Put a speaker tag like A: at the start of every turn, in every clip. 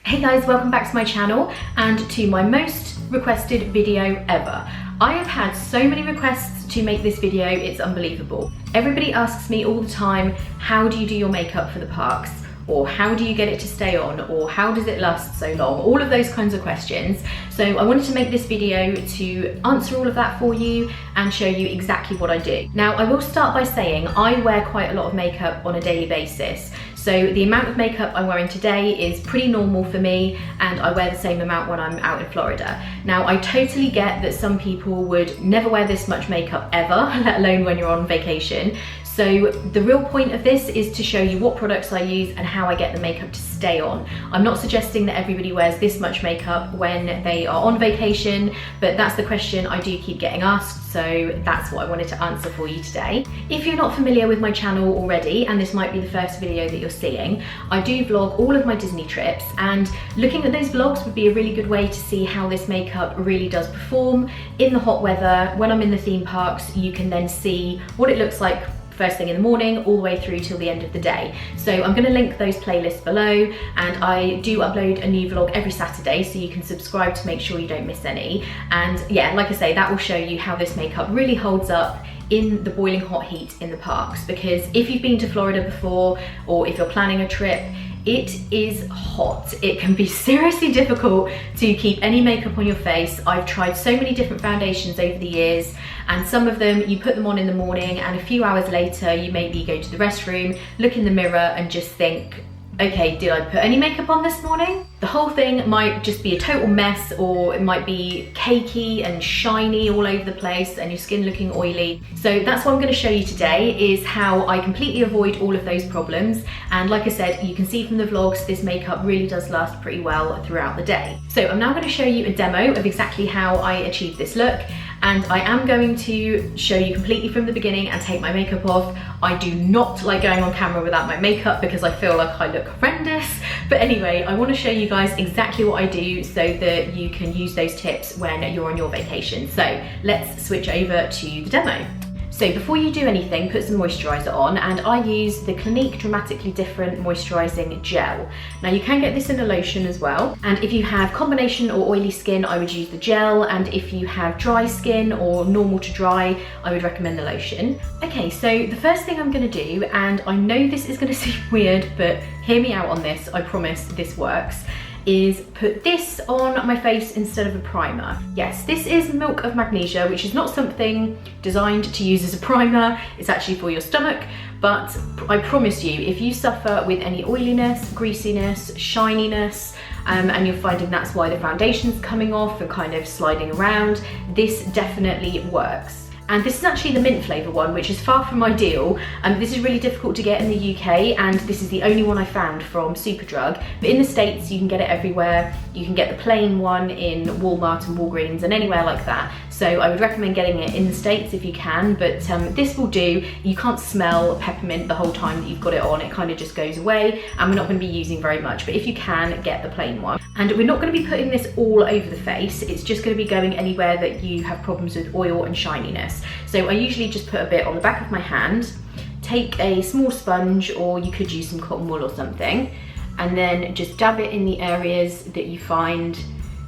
A: Hey guys, welcome back to my channel and to my most requested video ever. I have had so many requests to make this video, it's unbelievable. Everybody asks me all the time, how do you do your makeup for the parks? Or how do you get it to stay on? Or how does it last so long? All of those kinds of questions. So I wanted to make this video to answer all of that for you and show you exactly what I do. Now, I will start by saying I wear quite a lot of makeup on a daily basis. So the amount of makeup I'm wearing today is pretty normal for me, and I wear the same amount when I'm out in Florida. Now, I totally get that some people would never wear this much makeup ever, let alone when you're on vacation. So the real point of this is to show you what products I use and how I get the makeup to stay on. I'm not suggesting that everybody wears this much makeup when they are on vacation, but that's the question I do keep getting asked, so that's what I wanted to answer for you today. If you're not familiar with my channel already, and this might be the first video that you're seeing, I do vlog all of my Disney trips, and looking at those vlogs would be a really good way to see how this makeup really does perform in the hot weather. When I'm in the theme parks, you can then see what it looks like first thing in the morning all the way through till the end of the day. So I'm going to link those playlists below, and I do upload a new vlog every Saturday, so you can subscribe to make sure you don't miss any. And yeah, like I say, that will show you how this makeup really holds up in the boiling hot heat in the parks, because if you've been to Florida before, or if you're planning a trip, it is hot. It can be seriously difficult to keep any makeup on your face. I've tried so many different foundations over the years, and some of them you put them on in the morning and a few hours later you maybe go to the restroom, look in the mirror and just think, okay, did I put any makeup on this morning? The whole thing might just be a total mess, or it might be cakey and shiny all over the place and your skin looking oily. So that's what I'm going to show you today, is how I completely avoid all of those problems. And like I said, you can see from the vlogs, this makeup really does last pretty well throughout the day. So I'm now going to show you a demo of exactly how I achieve this look. And I am going to show you completely from the beginning and take my makeup off. I do not like going on camera without my makeup because I feel like I look horrendous. But anyway, I want to show you guys exactly what I do so that you can use those tips when you're on your vacation. So let's switch over to the demo. So before you do anything, put some moisturiser on, and I use the Clinique Dramatically Different Moisturising Gel. Now you can get this in a lotion as well, and if you have combination or oily skin, I would use the gel, and if you have dry skin or normal to dry, I would recommend the lotion. Okay, so the first thing I'm going to do, and I know this is going to seem weird, but hear me out on this, I promise this works, is put this on my face instead of a primer. Yes, this is Milk of Magnesia, which is not something designed to use as a primer, it's actually for your stomach, but I promise you, if you suffer with any oiliness, greasiness, shininess, and you're finding that's why the foundation's coming off and kind of sliding around, this definitely works. And this is actually the mint flavour one, which is far from ideal. This is really difficult to get in the UK, and this is the only one I found from Superdrug. But in the States, you can get it everywhere. You can get the plain one in Walmart and Walgreens and anywhere like that. So I would recommend getting it in the States if you can, but this will do. You can't smell peppermint the whole time that you've got it on. It kind of just goes away, and we're not going to be using very much. But if you can, get the plain one. And we're not going to be putting this all over the face. It's just going to be going anywhere that you have problems with oil and shininess. So I usually just put a bit on the back of my hand, take a small sponge, or you could use some cotton wool or something, and then just dab it in the areas that you find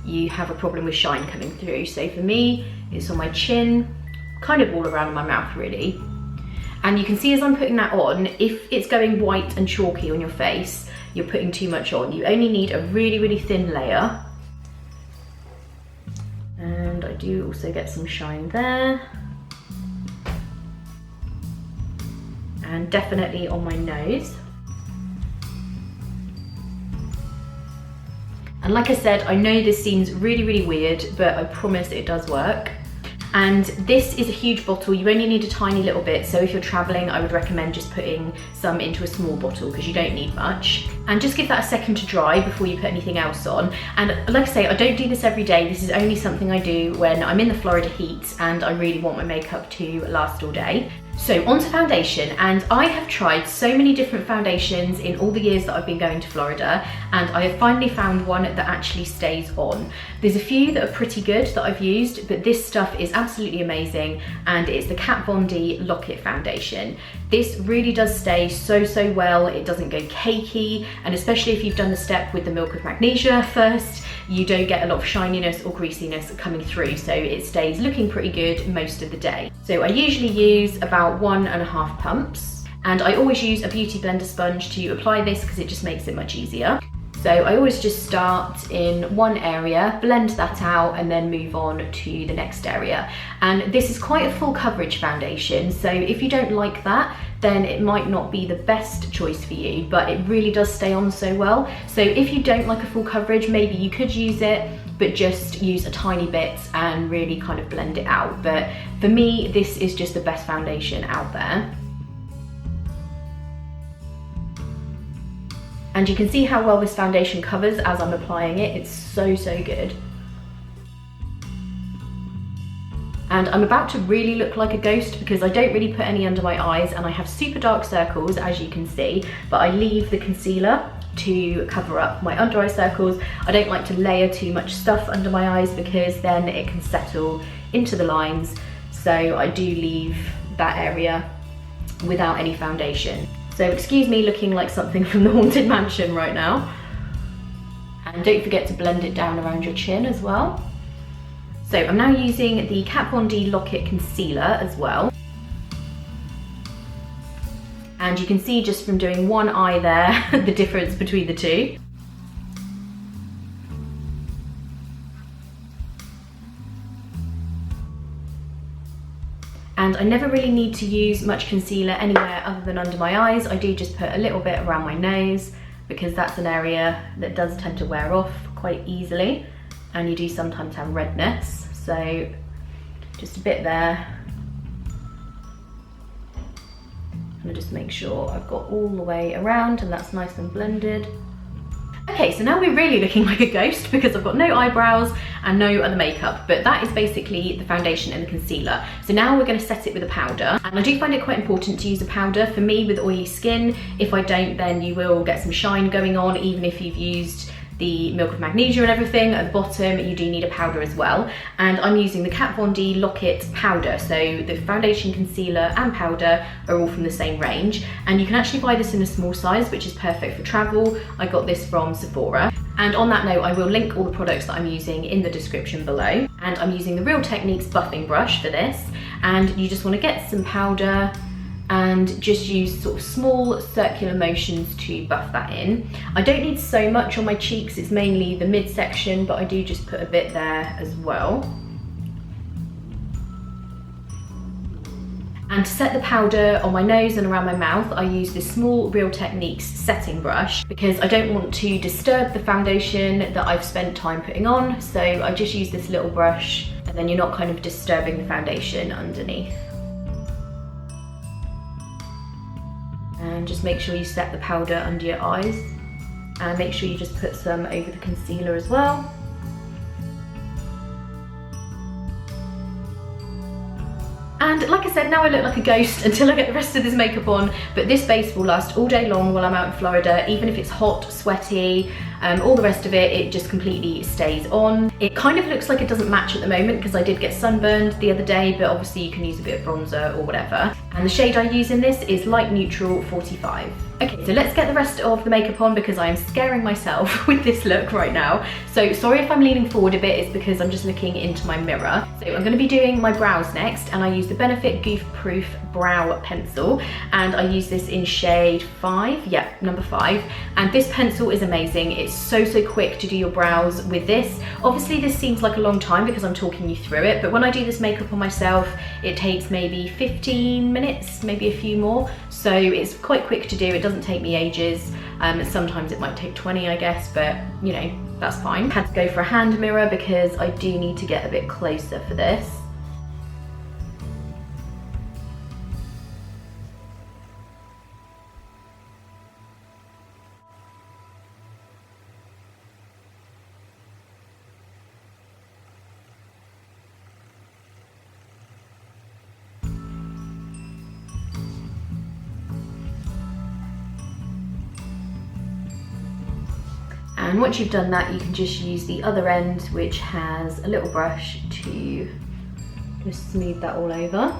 A: you have a problem with shine coming through. So for me, it's on my chin, kind of all around my mouth really. And you can see as I'm putting that on, if it's going white and chalky on your face, you're putting too much on. You only need a really, really thin layer. And I do also get some shine there. And definitely on my nose. And like I said, I know this seems really, really weird, but I promise it does work. And this is a huge bottle, you only need a tiny little bit, so if you're traveling, I would recommend just putting some into a small bottle because you don't need much. And just give that a second to dry before you put anything else on. And like I say, I don't do this every day, this is only something I do when I'm in the Florida heat and I really want my makeup to last all day. So onto foundation, and I have tried so many different foundations in all the years that I've been going to Florida, and I have finally found one that actually stays on. There's a few that are pretty good that I've used, but this stuff is absolutely amazing, and it's the Kat Von D Locket Foundation. This really does stay so well. It doesn't go cakey, and especially if you've done the step with the milk of magnesia first, you don't get a lot of shininess or greasiness coming through, so it stays looking pretty good most of the day. So I usually use about 1.5 pumps, and I always use a beauty blender sponge to apply this because it just makes it much easier. So I always just start in one area, blend that out, and then move on to the next area. And this is quite a full coverage foundation, so if you don't like that, then it might not be the best choice for you, but it really does stay on so well. So if you don't like a full coverage, maybe you could use it, but just use a tiny bit and really kind of blend it out. But for me, this is just the best foundation out there. And you can see how well this foundation covers as I'm applying it. It's so good. And I'm about to really look like a ghost because I don't really put any under my eyes, and I have super dark circles, as you can see, but I leave the concealer to cover up my under eye circles. I don't like to layer too much stuff under my eyes because then it can settle into the lines. So I do leave that area without any foundation. So excuse me looking like something from the Haunted Mansion right now. And don't forget to blend it down around your chin as well. So I'm now using the Kat Von D Locket Concealer as well. And you can see just from doing one eye there, the difference between the two. And I never really need to use much concealer anywhere other than under my eyes. I do just put a little bit around my nose because that's an area that does tend to wear off quite easily, and you do sometimes have redness. So just a bit there. I'm gonna just make sure I've got all the way around and that's nice and blended. Okay, so now we're really looking like a ghost because I've got no eyebrows and no other makeup, but that is basically the foundation and the concealer. So now we're going to set it with a powder, and I do find it quite important to use a powder. For me, with oily skin, if I don't, then you will get some shine going on, even if you've used the milk of magnesia and everything. At the bottom, you do need a powder as well, and I'm using the Kat Von D Locket powder. So the foundation, concealer and powder are all from the same range, and you can actually buy this in a small size, which is perfect for travel. I got this from Sephora. And on that note, I will link all the products that I'm using in the description below. And I'm using the Real Techniques buffing brush for this, and you just want to get some powder and just use sort of small circular motions to buff that in. I don't need so much on my cheeks, it's mainly the midsection, but I do just put a bit there as well. And to set the powder on my nose and around my mouth, I use this small Real Techniques setting brush because I don't want to disturb the foundation that I've spent time putting on. So I just use this little brush, and then you're not kind of disturbing the foundation underneath. And just make sure you set the powder under your eyes, and make sure you just put some over the concealer as well. And like I said, now I look like a ghost until I get the rest of this makeup on, but this base will last all day long while I'm out in Florida, even if it's hot, sweaty, all the rest of it, it just completely stays on. It kind of looks like it doesn't match at the moment because I did get sunburned the other day, but obviously you can use a bit of bronzer or whatever. And the shade I use in this is Light Neutral 45. Okay, so let's get the rest of the makeup on because I am scaring myself with this look right now. So sorry if I'm leaning forward a bit, it's because I'm just looking into my mirror. So I'm going to be doing my brows next, and I use the Benefit Goof Proof Brow Pencil, and I use this in shade 5, yeah, number 5. And this pencil is amazing. It's so quick to do your brows with this. Obviously this seems like a long time because I'm talking you through it, but when I do this makeup on myself, it takes maybe 15 minutes, maybe a few more. So it's quite quick to do. It doesn't take me ages. Sometimes it might take 20, I guess, but you know, that's fine. Had to go for a hand mirror because I do need to get a bit closer for this. And once you've done that, you can just use the other end, which has a little brush, to just smooth that all over.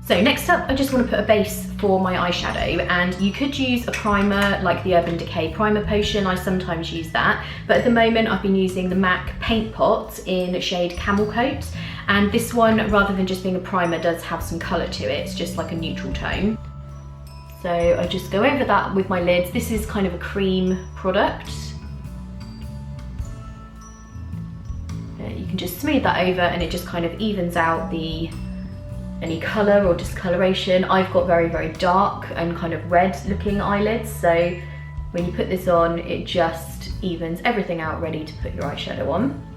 A: So next up, I just want to put a base for my eyeshadow, and you could use a primer like the Urban Decay Primer Potion. I sometimes use that, but at the moment I've been using the MAC Paint Pot in shade Camel Coat, and this one, rather than just being a primer, does have some colour to it. It's just like a neutral tone. So I just go over that with my lids. This is kind of a cream product. You can just smooth that over and it just kind of evens out any colour or discoloration. I've got very, very dark and kind of red looking eyelids, so when you put this on, it just evens everything out, ready to put your eyeshadow on.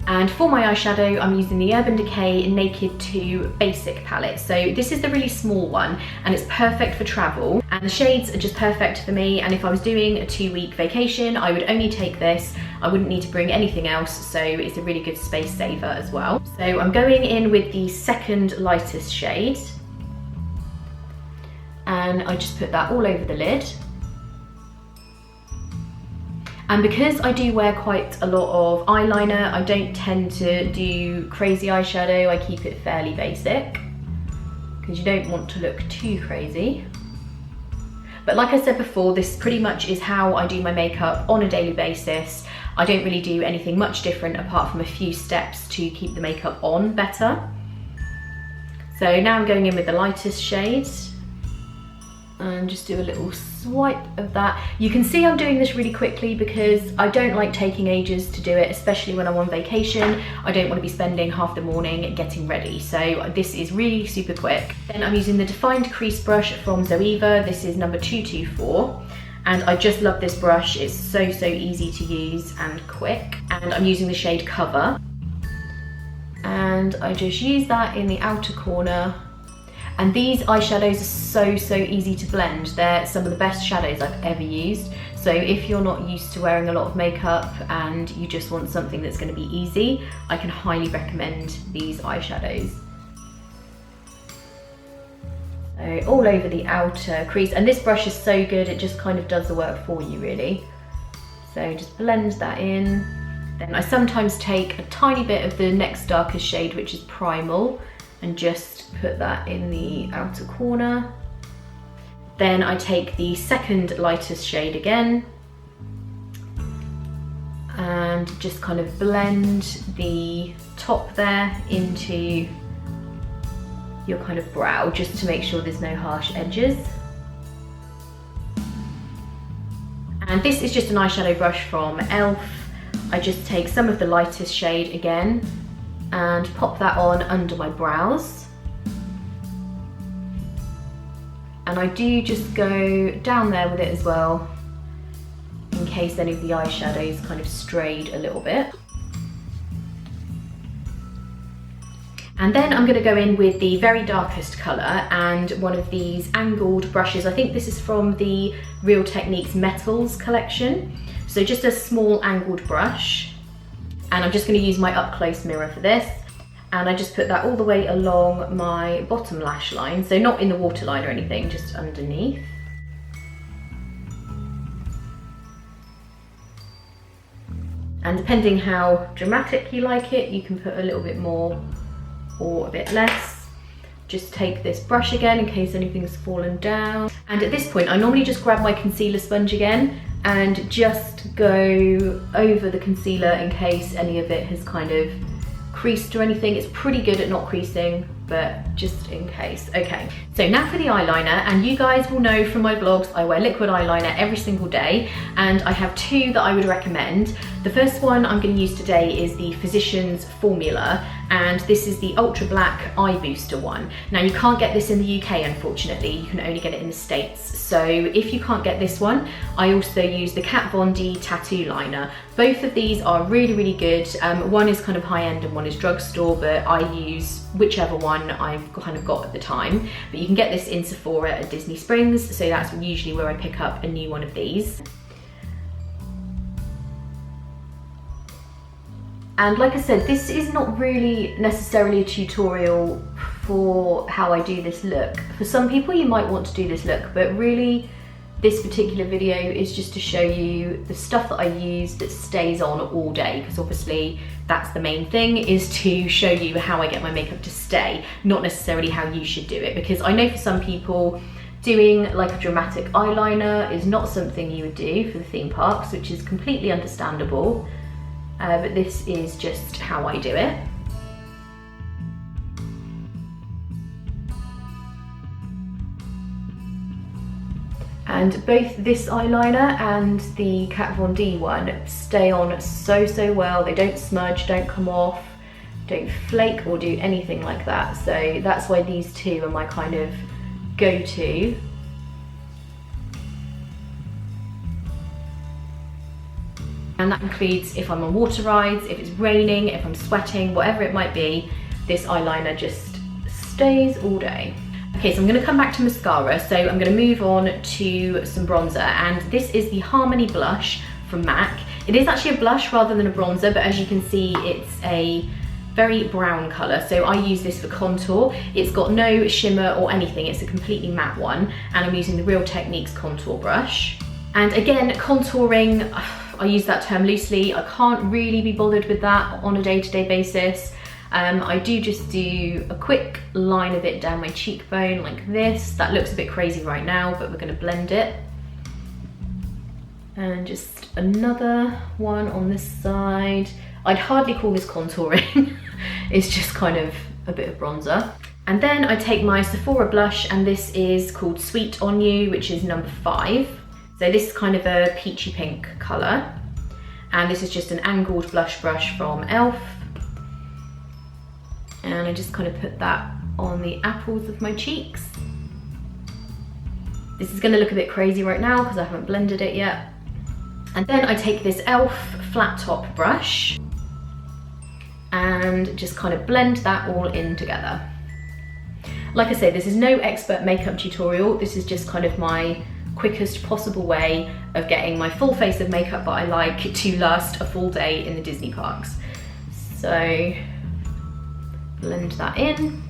A: And for my eyeshadow, I'm using the Urban Decay Naked 2 Basic palette. So this is the really small one, and it's perfect for travel. And the shades are just perfect for me. And if I was doing a 2-week vacation, I would only take this. I wouldn't need to bring anything else, so it's a really good space saver as well. So I'm going in with the second lightest shade. And I just put that all over the lid. And because I do wear quite a lot of eyeliner, I don't tend to do crazy eyeshadow. I keep it fairly basic because you don't want to look too crazy. But like I said before, this pretty much is how I do my makeup on a daily basis. I don't really do anything much different apart from a few steps to keep the makeup on better. So now I'm going in with the lightest shade and just do a little swipe of that. You can see I'm doing this really quickly because I don't like taking ages to do it, especially when I'm on vacation. I don't want to be spending half the morning getting ready, so this is really super quick. Then I'm using the Defined Crease brush from Zoeva. This is number 224, and I just love this brush. It's so easy to use and quick. And I'm using the shade Cover, and I just use that in the outer corner. And these eyeshadows are so easy to blend. They're some of the best shadows I've ever used. So if you're not used to wearing a lot of makeup and you just want something that's going to be easy, I can highly recommend these eyeshadows. So all over the outer crease. And this brush is so good, it just kind of does the work for you really. So just blend that in. Then I sometimes take a tiny bit of the next darkest shade, which is Primal, and just put that in the outer corner. Then I take the second lightest shade again and just kind of blend the top there into your kind of brow, just to make sure there's no harsh edges. And this is just an eyeshadow brush from e.l.f. I just take some of the lightest shade again and pop that on under my brows. And I do just go down there with it as well, in case any of the eyeshadows kind of strayed a little bit. And then I'm going to go in with the very darkest colour and one of these angled brushes. I think this is from the Real Techniques Metals collection. So just a small angled brush. And I'm just going to use my up close mirror for this. And I just put that all the way along my bottom lash line. So not in the waterline or anything, just underneath. And depending how dramatic you like it, you can put a little bit more or a bit less. Just take this brush again in case anything's fallen down. And at this point, I normally just grab my concealer sponge again and just go over the concealer in case any of it has kind of creased or anything. It's pretty good at not creasing, but just in case. Okay, so now for the eyeliner, and you guys will know from my vlogs I wear liquid eyeliner every single day, and I have two that I would recommend. The first one I'm going to use today is the Physicians Formula, and this is the Ultra Black Eye Booster one. Now you can't get this in the UK, unfortunately, you can only get it in the States. So if you can't get this one, I also use the Kat Von D Tattoo Liner. Both of these are really good. One is kind of high-end and one is drugstore, but I use whichever one I've kind of got at the time. But you can get this in Sephora at Disney Springs, so that's usually where I pick up a new one of these. And like I said, this is not really necessarily a tutorial for how I do this look. For some people you might want to do this look, but really This particular video is just to show you the stuff that I use that stays on all day, because obviously that's the main thing, is to show you how I get my makeup to stay, not necessarily how you should do it, because I know for some people doing like a dramatic eyeliner is not something you would do for the theme parks, which is completely understandable, but this is just how I do it. And both this eyeliner and the Kat Von D one stay on so well. They don't smudge, don't come off, don't flake or do anything like that. So that's why these two are my kind of go-to. And that includes if I'm on water rides, if it's raining, if I'm sweating, whatever it might be, this eyeliner just stays all day. Okay, so I'm gonna come back to mascara. So I'm gonna move on to some bronzer, and this is the Harmony blush from MAC. It is actually a blush rather than a bronzer, but as you can see, it's a very brown color. So I use this for contour. It's got no shimmer or anything. It's a completely matte one, and I'm using the Real Techniques contour brush. And again, contouring, I use that term loosely. I can't really be bothered with that on a day-to-day basis. I do just do a quick line of it down my cheekbone like this. That looks a bit crazy right now, but we're gonna blend it. And just another one on this side. I'd hardly call this contouring. It's just kind of a bit of bronzer. And then I take my Sephora blush, and this is called Sweet on You, which is number 5. So this is kind of a peachy pink color. And this is just an angled blush brush from e.l.f. And I just kind of put that on the apples of my cheeks. This is gonna look a bit crazy right now because I haven't blended it yet. And then I take this e.l.f. flat top brush and just kind of blend that all in together. Like I say, this is no expert makeup tutorial. This is just kind of my quickest possible way of getting my full face of makeup that I like to last a full day in the Disney parks. So blend that in.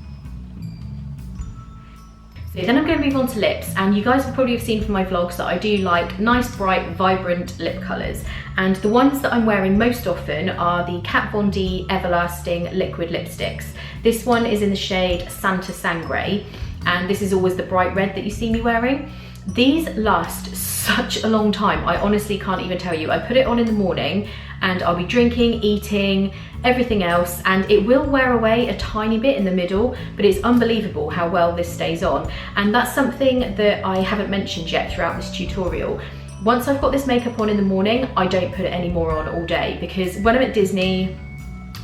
A: So then I'm going to move on to lips, and you guys will probably have seen from my vlogs that I do like nice, bright, vibrant lip colours. And the ones that I'm wearing most often are the Kat Von D Everlasting Liquid Lipsticks. This one is in the shade Santa Sangre, and this is always the bright red that you see me wearing. These last such a long time, I honestly can't even tell you. I put it on in the morning and I'll be drinking, eating, everything else, and it will wear away a tiny bit in the middle, but it's unbelievable how well this stays on. And that's something that I haven't mentioned yet throughout this tutorial. Once I've got this makeup on in the morning, I don't put it any more on all day, because when I'm at Disney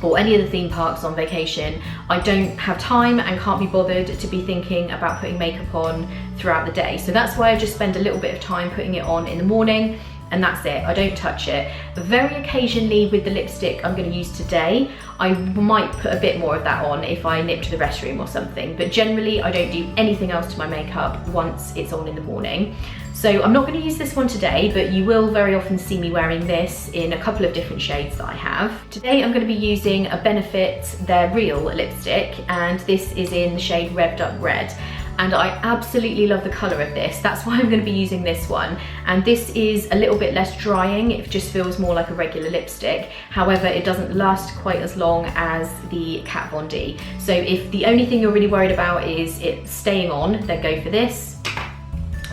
A: or any of the theme parks on vacation, I don't have time and can't be bothered to be thinking about putting makeup on throughout the day. So that's why I just spend a little bit of time putting it on in the morning, and that's it. I don't touch it. Very occasionally with the lipstick I'm going to use today, I might put a bit more of that on if I nip to the restroom or something, but generally I don't do anything else to my makeup once it's on in the morning. So I'm not going to use this one today, but you will very often see me wearing this in a couple of different shades that I have. Today I'm going to be using a Benefit Their Real lipstick, and this is in the shade Revved Up Red. And I absolutely love the colour of this. That's why I'm going to be using this one. And this is a little bit less drying. It just feels more like a regular lipstick. However, it doesn't last quite as long as the Kat Von D. So if the only thing you're really worried about is it staying on, then go for this.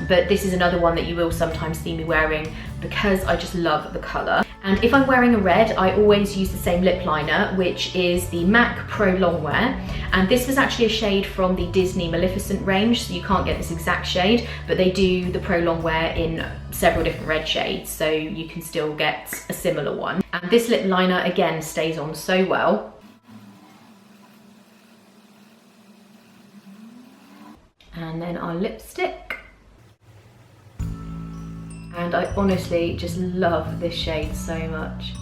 A: But this is another one that you will sometimes see me wearing because I just love the colour. And if I'm wearing a red, I always use the same lip liner, which is the MAC Pro Longwear. And this was actually a shade from the Disney Maleficent range, so you can't get this exact shade, but they do the Pro Longwear in several different red shades, so you can still get a similar one. And this lip liner, again, stays on so well. And then our lipstick. And I honestly just love this shade so much.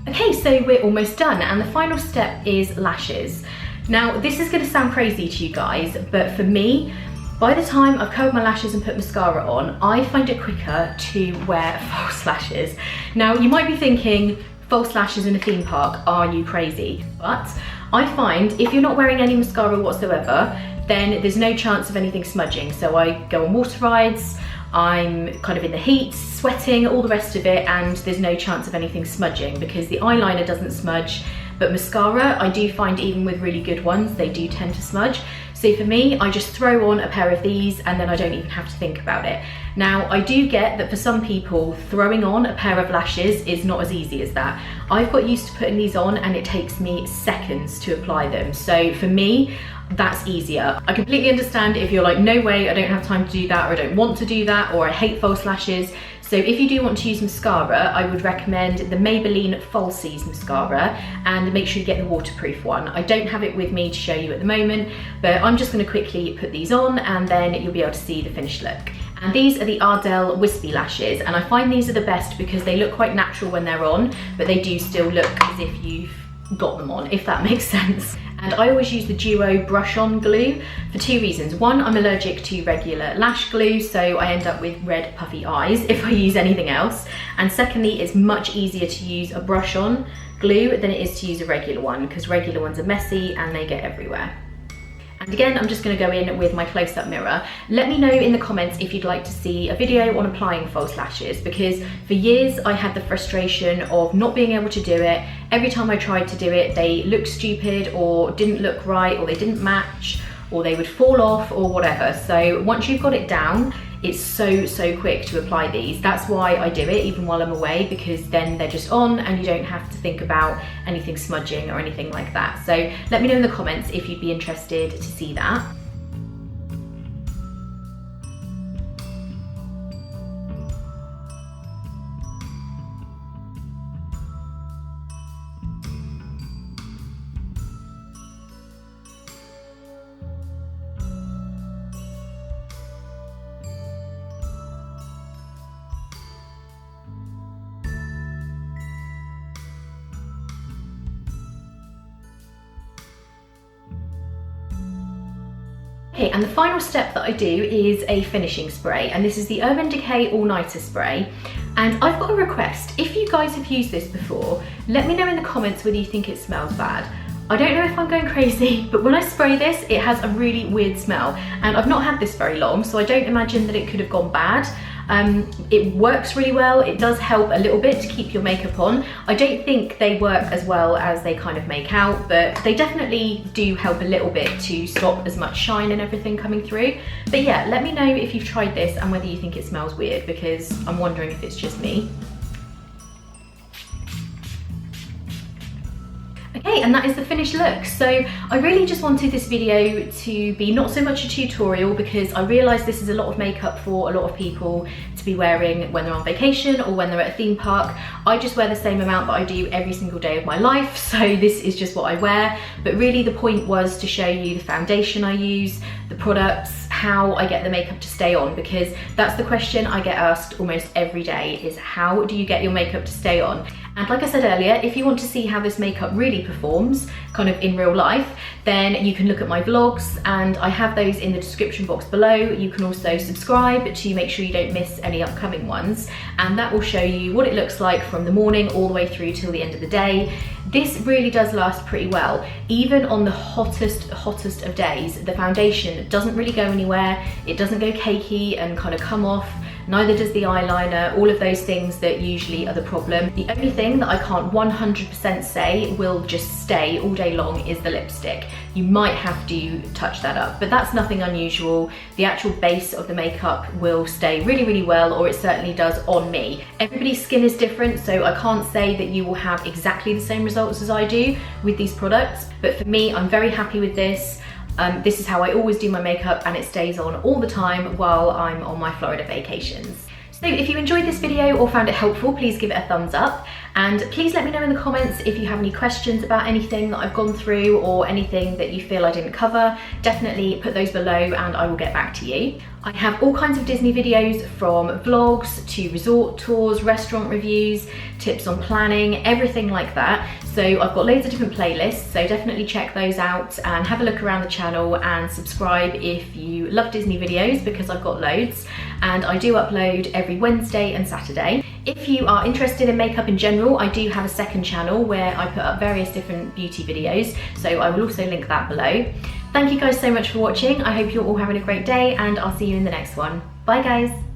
A: Okay, so we're almost done, and the final step is lashes. Now, this is going to sound crazy to you guys, but for me, by the time I've covered my lashes and put mascara on, I find it quicker to wear false lashes. Now, you might be thinking, false lashes in a theme park, are you crazy? But I find if you're not wearing any mascara whatsoever, then there's no chance of anything smudging. So I go on water rides, I'm kind of in the heat, sweating, all the rest of it, and there's no chance of anything smudging because the eyeliner doesn't smudge, but mascara, I do find even with really good ones, they do tend to smudge. So for me, I just throw on a pair of these and then I don't even have to think about it. Now, I do get that for some people, throwing on a pair of lashes is not as easy as that. I've got used to putting these on and it takes me seconds to apply them. So for me, that's easier. I completely understand if you're like, no way, I don't have time to do that, or I don't want to do that, or I hate false lashes. So if you do want to use mascara, I would recommend the Maybelline Falsies mascara, and make sure you get the waterproof one. I don't have it with me to show you at the moment, but I'm just going to quickly put these on and then you'll be able to see the finished look. And these are the Ardell Wispy Lashes, and I find these are the best because they look quite natural when they're on, but they do still look as if you've got them on, if that makes sense. And I always use the Duo brush on glue for two reasons. One, I'm allergic to regular lash glue, so I end up with red puffy eyes if I use anything else. And secondly, it's much easier to use a brush on glue than it is to use a regular one, because regular ones are messy and they get everywhere. And again, I'm just going to go in with my close-up mirror. Let me know in the comments if you'd like to see a video on applying false lashes, because for years I had the frustration of not being able to do it. Every time I tried to do it, they looked stupid or didn't look right, or they didn't match, or they would fall off or whatever. So once you've got it down, it's so quick to apply these. That's why I do it even while I'm away, because then they're just on and you don't have to think about anything smudging or anything like that. So let me know in the comments if you'd be interested to see that. Okay, and the final step that I do is a finishing spray, and this is the Urban Decay All Nighter Spray. And I've got a request. If you guys have used this before, let me know in the comments whether you think it smells bad. I don't know if I'm going crazy, but when I spray this, it has a really weird smell. And I've not had this very long, so I don't imagine that it could have gone bad. It works really well. It does help a little bit to keep your makeup on. I don't think they work as well as they kind of make out, but they definitely do help a little bit to stop as much shine and everything coming through. But yeah, let me know if you've tried this and whether you think it smells weird, because I'm wondering if it's just me. Okay, and that is the finished look. So I really just wanted this video to be not so much a tutorial, because I realise this is a lot of makeup for a lot of people to be wearing when they're on vacation or when they're at a theme park. I just wear the same amount that I do every single day of my life, so this is just what I wear. But really the point was to show you the foundation I use, the products, how I get the makeup to stay on, because that's the question I get asked almost every day, is how do you get your makeup to stay on? And like I said earlier, if you want to see how this makeup really performs, kind of in real life, then you can look at my vlogs, and I have those in the description box below. You can also subscribe to make sure you don't miss any upcoming ones, and that will show you what it looks like from the morning all the way through till the end of the day. This really does last pretty well. Even on the hottest of days, the foundation doesn't really go anywhere. It doesn't go cakey and kind of come off. Neither does the eyeliner, all of those things that usually are the problem. The only thing that I can't 100% say will just stay all day long is the lipstick. You might have to touch that up, but that's nothing unusual. The actual base of the makeup will stay really well, or it certainly does on me. Everybody's skin is different, so I can't say that you will have exactly the same results as I do with these products, but for me, I'm very happy with this. This is how I always do my makeup, and it stays on all the time while I'm on my Florida vacations. So if you enjoyed this video or found it helpful, please give it a thumbs up, and please let me know in the comments if you have any questions about anything that I've gone through or anything that you feel I didn't cover. Definitely put those below and I will get back to you. I have all kinds of Disney videos, from vlogs to resort tours, restaurant reviews, tips on planning, everything like that. So I've got loads of different playlists, so definitely check those out and have a look around the channel, and subscribe if you love Disney videos, because I've got loads, and I do upload every Wednesday and Saturday. If you are interested in makeup in general, I do have a second channel where I put up various different beauty videos, so I will also link that below. Thank you guys so much for watching. I hope you're all having a great day, and I'll see you in the next one. Bye guys.